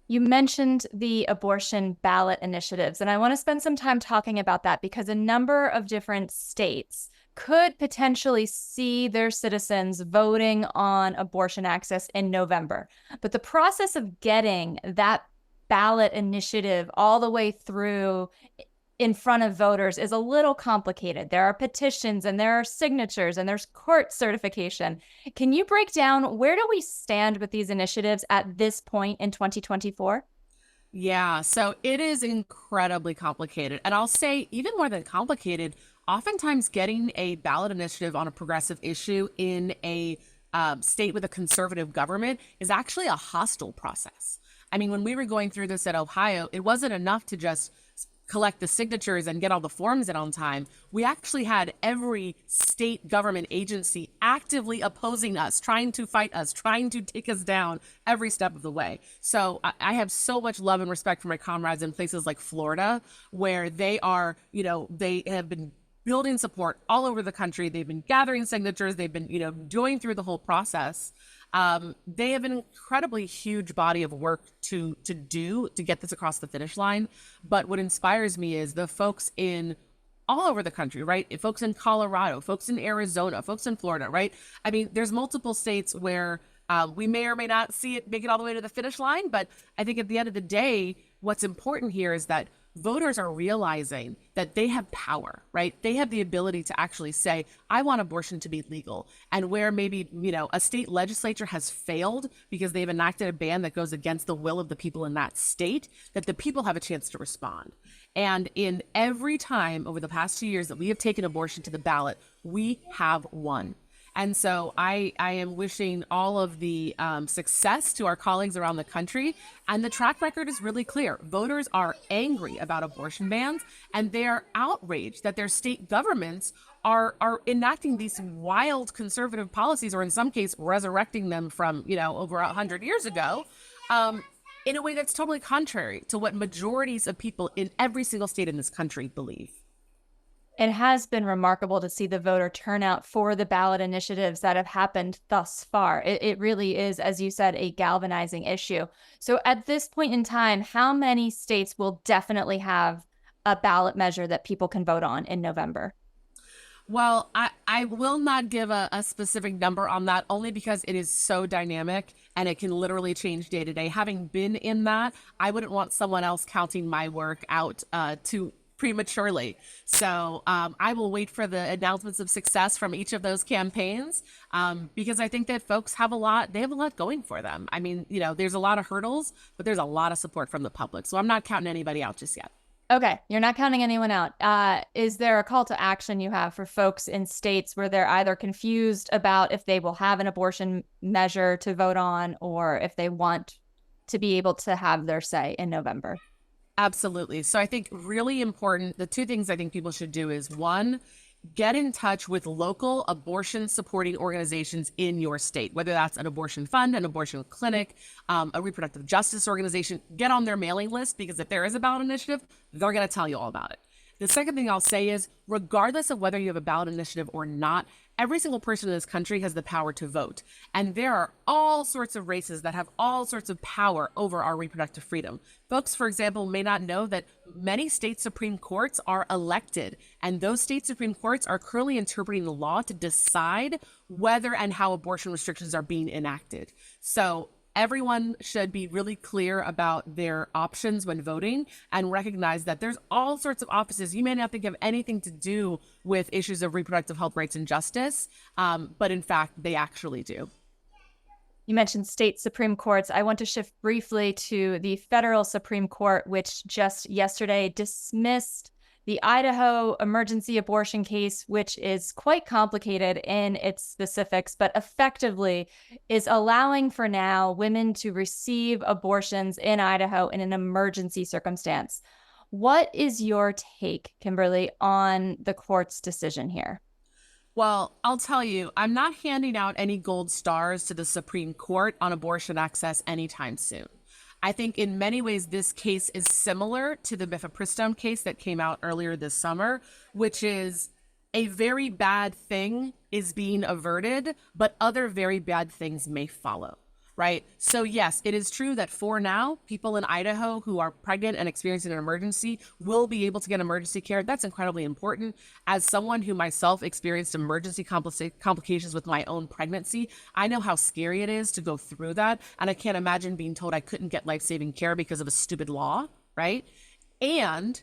You mentioned the abortion ballot initiatives, and I want to spend some time talking about that because a number of different states could potentially see their citizens voting on abortion access in November. But the process of getting that ballot initiative all the way through in front of voters is a little complicated. There are petitions and there are signatures and there's court certification. Can you break down where do we stand with these initiatives at this point in 2024? Yeah, so it is incredibly complicated. And I'll say, even more than complicated, oftentimes getting a ballot initiative on a progressive issue in a state with a conservative government is actually a hostile process. I mean, when we were going through this at Ohio, it wasn't enough to just collect the signatures and get all the forms in on time. We actually had every state government agency actively opposing us, trying to fight us, trying to take us down every step of the way. So I have so much love and respect for my comrades in places like Florida, where they are, they have been building support all over the country. They've been gathering signatures. They've been, going through the whole process. They have an incredibly huge body of work to do to get this across the finish line. But what inspires me is the folks in all over the country, right? Folks in Colorado, folks in Arizona, folks in Florida, right? I mean, there's multiple states where we may or may not see it make it all the way to the finish line. But I think at the end of the day, what's important here is that voters are realizing that they have power, right? They have the ability to actually say, I want abortion to be legal. And where maybe, a state legislature has failed because they've enacted a ban that goes against the will of the people in that state, that the people have a chance to respond. And in every time over the past 2 years that we have taken abortion to the ballot, we have won. And so I am wishing all of the success to our colleagues around the country. And the track record is really clear. Voters are angry about abortion bans, and they're outraged that their state governments are enacting these wild conservative policies, or in some case, resurrecting them from, over 100 years ago, in a way that's totally contrary to what majorities of people in every single state in this country believe. It has been remarkable to see the voter turnout for the ballot initiatives that have happened thus far. It really is, as you said, a galvanizing issue. So at this point in time, how many states will definitely have a ballot measure that people can vote on in November? Well, I will not give a specific number on that, only because it is so dynamic and it can literally change day to day. Having been in that, I wouldn't want someone else counting my work out too prematurely. So I will wait for the announcements of success from each of those campaigns, because I think that folks have a lot going for them. I mean, there's a lot of hurdles, but there's a lot of support from the public. So I'm not counting anybody out just yet. Okay, you're not counting anyone out. Is there a call to action you have for folks in states where they're either confused about if they will have an abortion measure to vote on, or if they want to be able to have their say in November? Absolutely. So I think really important, the two things I think people should do is, one, get in touch with local abortion supporting organizations in your state, whether that's an abortion fund, an abortion clinic, a reproductive justice organization. Get on their mailing list, because if there is a ballot initiative, they're going to tell you all about it. The second thing I'll say is, regardless of whether you have a ballot initiative or not, every single person in this country has the power to vote. And there are all sorts of races that have all sorts of power over our reproductive freedom. Folks, for example, may not know that many state Supreme Courts are elected, and those state Supreme Courts are currently interpreting the law to decide whether and how abortion restrictions are being enacted. So everyone should be really clear about their options when voting, and recognize that there's all sorts of offices you may not think have anything to do with issues of reproductive health rights and justice, but in fact, they actually do. You mentioned state Supreme Courts. I want to shift briefly to the federal Supreme Court, which just yesterday dismissed the Idaho emergency abortion case, which is quite complicated in its specifics, but effectively is allowing for now women to receive abortions in Idaho in an emergency circumstance. What is your take, Kimberly, on the court's decision here? Well, I'll tell you, I'm not handing out any gold stars to the Supreme Court on abortion access anytime soon. I think in many ways, this case is similar to the mifepristone case that came out earlier this summer, which is a very bad thing is being averted, but other very bad things may follow. right? So yes, it is true that for now, people in Idaho who are pregnant and experiencing an emergency will be able to get emergency care. That's incredibly important. As someone who myself experienced emergency complications with my own pregnancy, I know how scary it is to go through that. And I can't imagine being told I couldn't get life-saving care because of a stupid law, right? And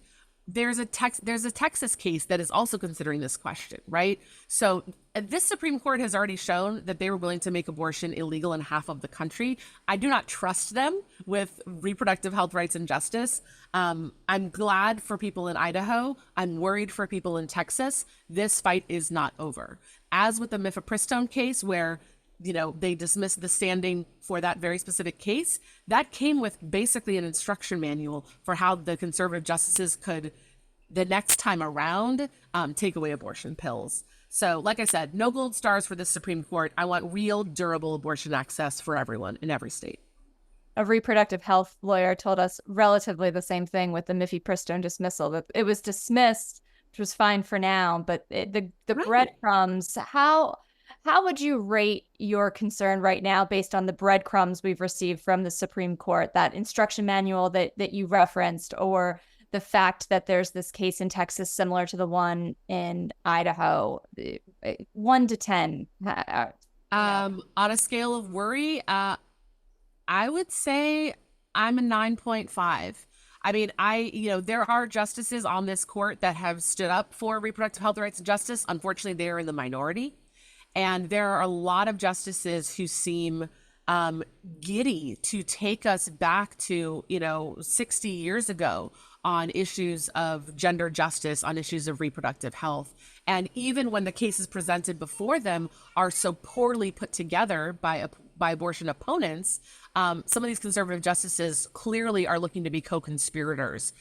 there's a Texas case that is also considering this question, right? So this Supreme Court has already shown that they were willing to make abortion illegal in half of the country. I do not trust them with reproductive health rights and justice. I'm glad for people in Idaho. I'm worried for people in Texas. This fight is not over. As with the mifepristone case, where they dismissed the standing for that very specific case, that came with basically an instruction manual for how the conservative justices could, the next time around, take away abortion pills. So like I said, no gold stars for this Supreme Court. I want real, durable abortion access for everyone in every state. A reproductive health lawyer told us relatively the same thing with the mifepristone dismissal, that it was dismissed, which was fine for now, but the Right. breadcrumbs, how would you rate your concern right now based on the breadcrumbs we've received from the Supreme Court, that instruction manual that you referenced, or the fact that there's this case in Texas similar to the one in Idaho? 1 to 10. On a scale of worry, I would say I'm a 9.5. I mean, there are justices on this court that have stood up for reproductive health rights and justice. Unfortunately, they are in the minority. And there are a lot of justices who seem giddy to take us back to, 60 years ago on issues of gender justice, on issues of reproductive health. And even when the cases presented before them are so poorly put together by abortion opponents, some of these conservative justices clearly are looking to be co-conspirators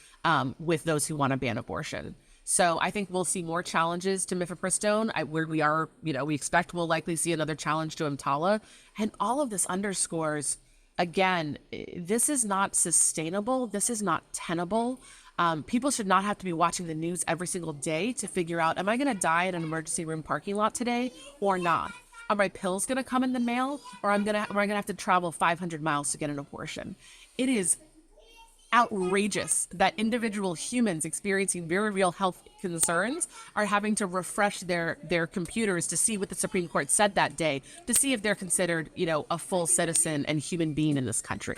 with those who want to ban abortion. So I think we'll see more challenges to mifepristone. We expect we'll likely see another challenge to EMTALA. And all of this underscores, again, this is not sustainable. This is not tenable. People should not have to be watching the news every single day to figure out, am I going to die in an emergency room parking lot today or not? Are my pills going to come in the mail, or am I going to have to travel 500 miles to get an abortion? It is outrageous that individual humans experiencing very real health concerns are having to refresh their computers to see what the Supreme Court said that day, to see if they're considered, a full citizen and human being in this country.